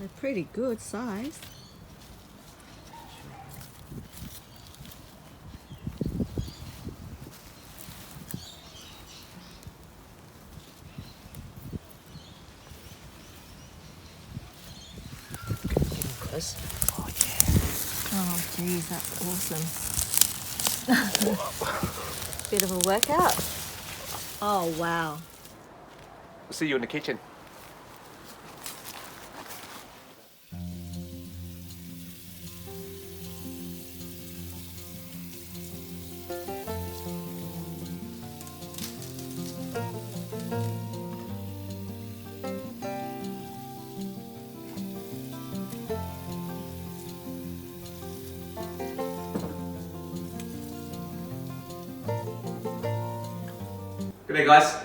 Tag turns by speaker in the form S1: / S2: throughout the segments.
S1: They're pretty good size.
S2: Close. Oh yeah.
S1: Oh geez, that's awesome. Bit of a workout. Oh wow.
S2: See you in the kitchen. G'day guys,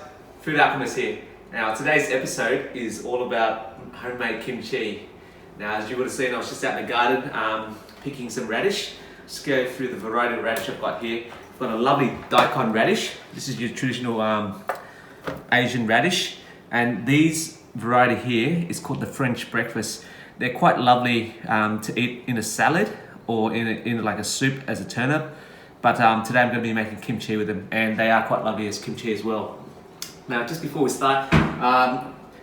S2: Food Alchemist here. Now today's episode is all about homemade kimchi. Now as you would have seen, I was just out in the garden picking some radish. Just go through the variety of radish I've got here. I've got a lovely daikon radish. This is your traditional Asian radish, and these variety here is called the French breakfast. They're quite lovely to eat in a salad or in like a soup as a turnip. But today I'm going to be making kimchi with them, and they are quite lovely as kimchi as well. Now, just before we start,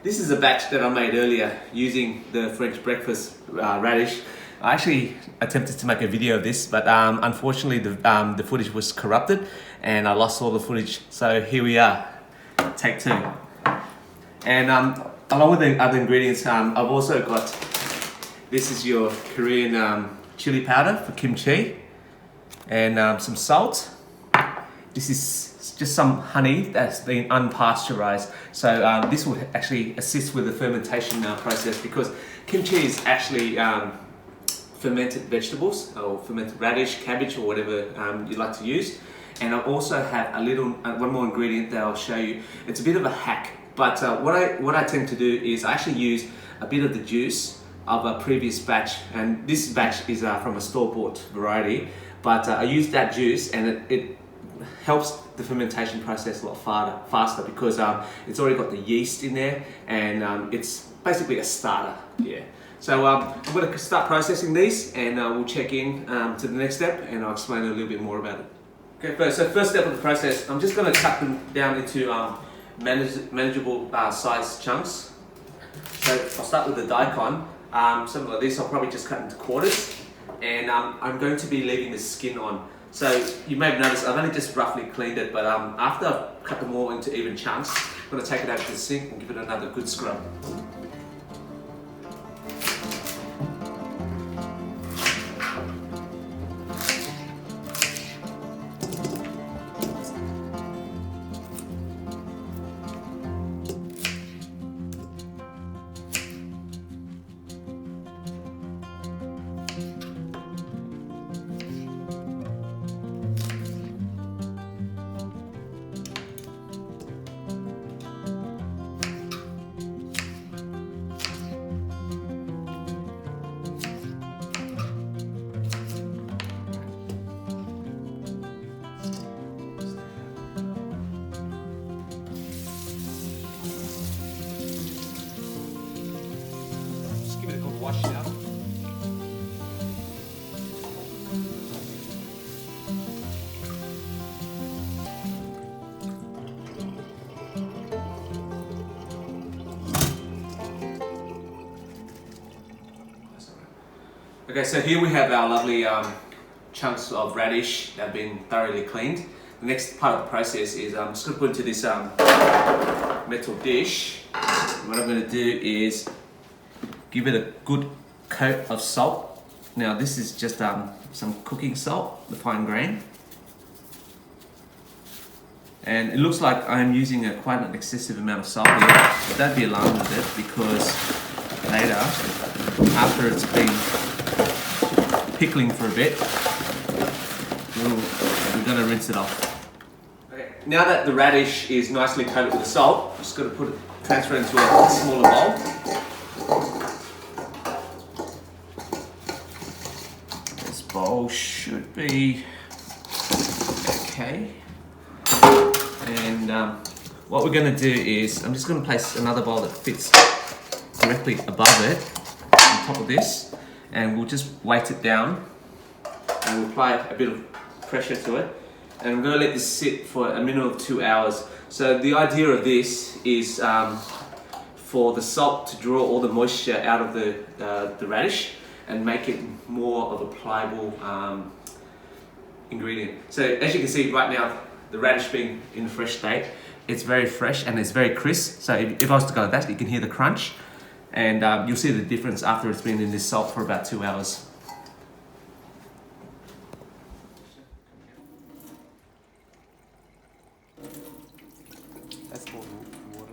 S2: this is a batch that I made earlier using the French breakfast radish. I actually attempted to make a video of this, but unfortunately the footage was corrupted and I lost all the footage. So here we are, take two. And along with the other ingredients, I've also got, this is your Korean chili powder for kimchi, and some salt. This is just some honey that's been unpasteurized. So this will actually assist with the fermentation process, because kimchi is actually fermented vegetables or fermented radish, cabbage, or whatever you like to use. And I also have a little one more ingredient that I'll show you. It's a bit of a hack, but what I tend to do is I actually use a bit of the juice of a previous batch, and this batch is from a store-bought variety. But I use that juice, and it helps the fermentation process a lot faster because it's already got the yeast in there, and it's basically a starter. Yeah. So I'm going to start processing these, and we'll check in to the next step, and I'll explain a little bit more about it. Okay, so first step of the process, I'm just going to cut them down into manageable size chunks. So I'll start with the daikon. Something like this, I'll probably just cut into quarters. And I'm going to be leaving the skin on. So you may have noticed I've only just roughly cleaned it, but after I've cut them all into even chunks, I'm going to take it out to the sink and give it another good scrub. Wash it out. Okay, so here we have our lovely chunks of radish that have been thoroughly cleaned. The next part of the process is I'm just going to put into this metal dish. What I'm going to do is give it a good coat of salt. Now this is just some cooking salt, the fine grain. And it looks like I'm using quite an excessive amount of salt here, but don't be alarmed with it, because later, after it's been pickling for a bit, we're going to rinse it off. Okay, now that the radish is nicely coated with the salt, I'm just going to transfer it into a smaller bowl. Bowl should be okay, and what we're going to do is I'm just going to place another bowl that fits directly above it. top of this, and we'll just weight it down, and we'll apply a bit of pressure to it, and I'm going to let this sit for a minimum of 2 hours. So the idea of this is for the salt to draw all the moisture out of the radish and make it more of a pliable ingredient. So as you can see right now, the radish being in a fresh state, it's very fresh and it's very crisp. So if I was to go like that, you can hear the crunch, and you'll see the difference after it's been in this salt for about 2 hours. That's more water.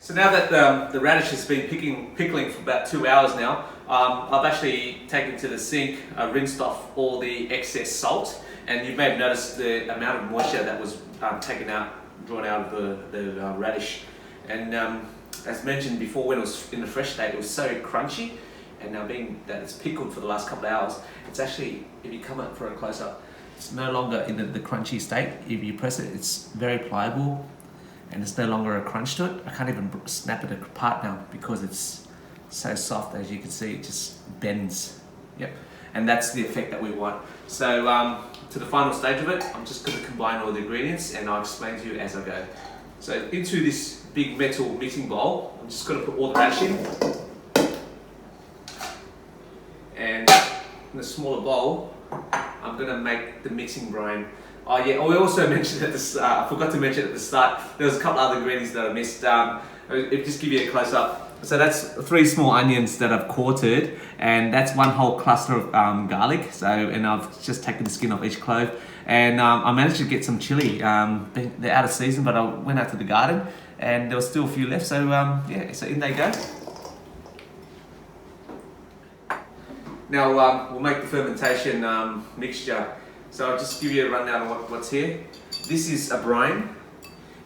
S2: So now that the radish has been pickling for about 2 hours now, I've actually taken to the sink, rinsed off all the excess salt, and you may have noticed the amount of moisture that was drawn out of the radish. And as mentioned before, when it was in the fresh state, it was so crunchy, and now being that it's pickled for the last couple of hours, it's actually, if you come up for a close-up, it's no longer in the crunchy state. If you press it, it's very pliable, and there's no longer a crunch to it. I can't even snap it apart now because it's so soft. As you can see, it just bends. Yep, and that's the effect that we want. So to the final stage of it, I'm just going to combine all the ingredients, and I'll explain to you as I go. So into this big metal mixing bowl, I'm just going to put all the radish in, and in the smaller bowl, I'm going to make the mixing brine. Oh yeah, we also mentioned at the start, I forgot to mention at the start, there was a couple other ingredients that I missed. If just give you a close up. So that's 3 small onions that I've quartered, and that's 1 whole cluster of garlic. So, and I've just taken the skin off each clove, and I managed to get some chili. They're out of season, but I went out to the garden, and there was still a few left. So yeah, so in they go. Now we'll make the fermentation mixture. So I'll just give you a rundown of what's here. This is a brine.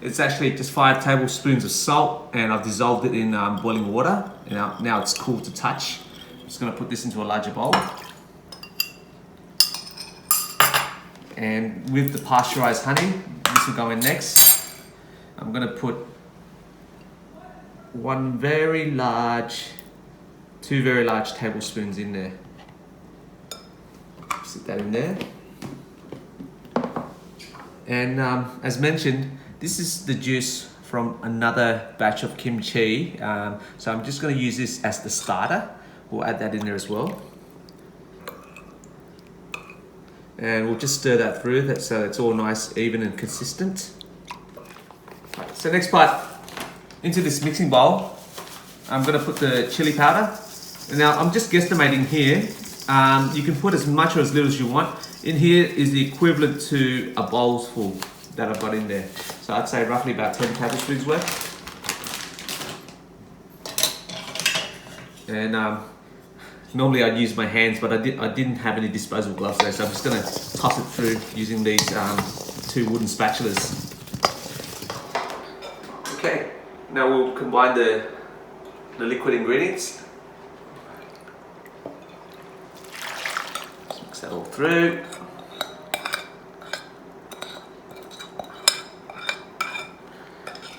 S2: It's actually just 5 tablespoons of salt, and I've dissolved it in boiling water. Now it's cool to touch. I'm just going to put this into a larger bowl. And with the pasteurized honey, this will go in next. I'm going to put 2 very large tablespoons in there. Sit that in there. And as mentioned, this is the juice from another batch of kimchi. So I'm just going to use this as the starter. We'll add that in there as well. And we'll just stir that through so it's all nice, even and consistent. Right, so next part, into this mixing bowl, I'm going to put the chili powder. Now I'm just guesstimating here. You can put as much or as little as you want. In here is the equivalent to a bowl's full that I've got in there. So I'd say roughly about 10 tablespoons worth. And normally I'd use my hands, but I didn't have any disposable gloves there, so I'm just going to toss it through using these 2 wooden spatulas. Okay, now we'll combine the liquid ingredients. Just mix that all through.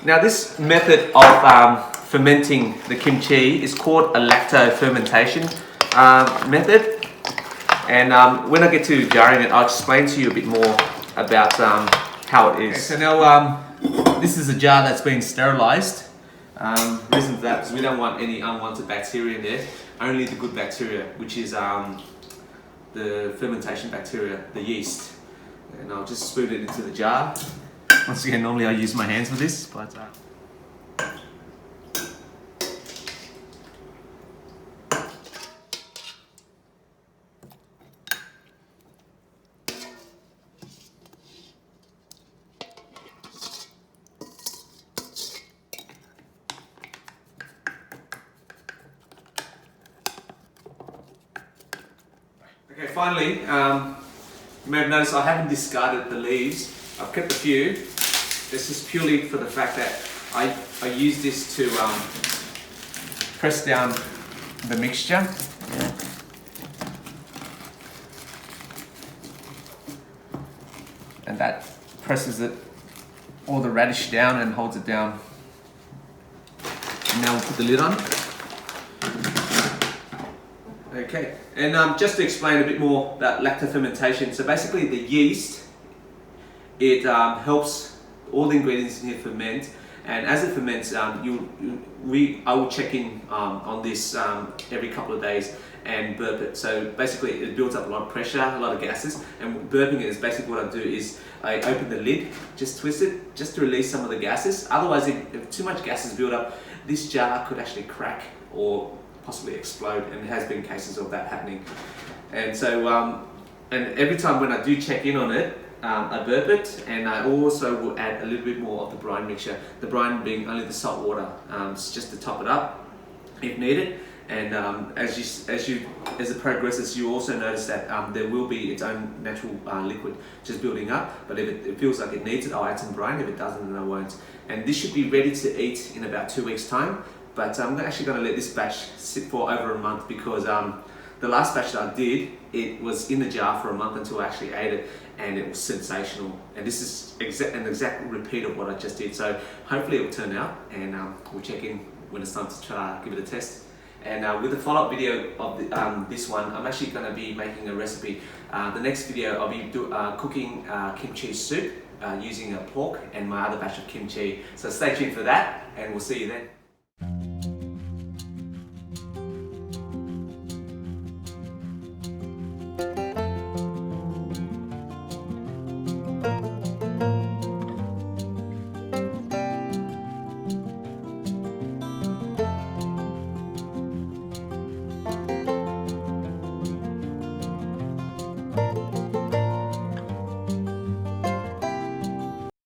S2: Now this method of fermenting the kimchi is called a lacto-fermentation method, and when I get to jarring it, I'll explain to you a bit more about how it is. Okay, so now this is a jar that's been sterilized. Reason for that is we don't want any unwanted bacteria in there, only the good bacteria, which is the fermentation bacteria, the yeast. And I'll just spoon it into the jar. Once again, normally I use my hands for this, but okay, finally, you may have noticed I haven't discarded the leaves. I've kept a few. This is purely for the fact that I use this to press down the mixture. And that presses all the radish down and holds it down. And now we'll put the lid on. Okay, and just to explain a bit more about lactofermentation. So basically the yeast, it helps all the ingredients in here ferment, and as it ferments, I will check in on this every couple of days and burp it. So basically it builds up a lot of pressure, a lot of gases, and burping it is basically what I do is I open the lid, just twist it, just to release some of the gases. Otherwise, if too much gases build up, this jar could actually crack or possibly explode, and there has been cases of that happening. And so, and every time when I do check in on it, I burp it, and I also will add a little bit more of the brine mixture. The brine being only the salt water, just to top it up if needed. And as it progresses, you also notice that there will be its own natural liquid just building up. But if it feels like it needs it, I'll add some brine. If it doesn't, then I won't. And this should be ready to eat in about 2 weeks' time. But I'm actually going to let this batch sit for over a month, because the last batch that I did, it was in the jar for a month until I actually ate it, and it was sensational. And this is an exact repeat of what I just did. So hopefully it will turn out, and we'll check in when it's time to try, give it a test. And with the follow-up video of this one, I'm actually going to be making a recipe. The next video I'll be cooking kimchi soup using pork and my other batch of kimchi. So stay tuned for that, and we'll see you then.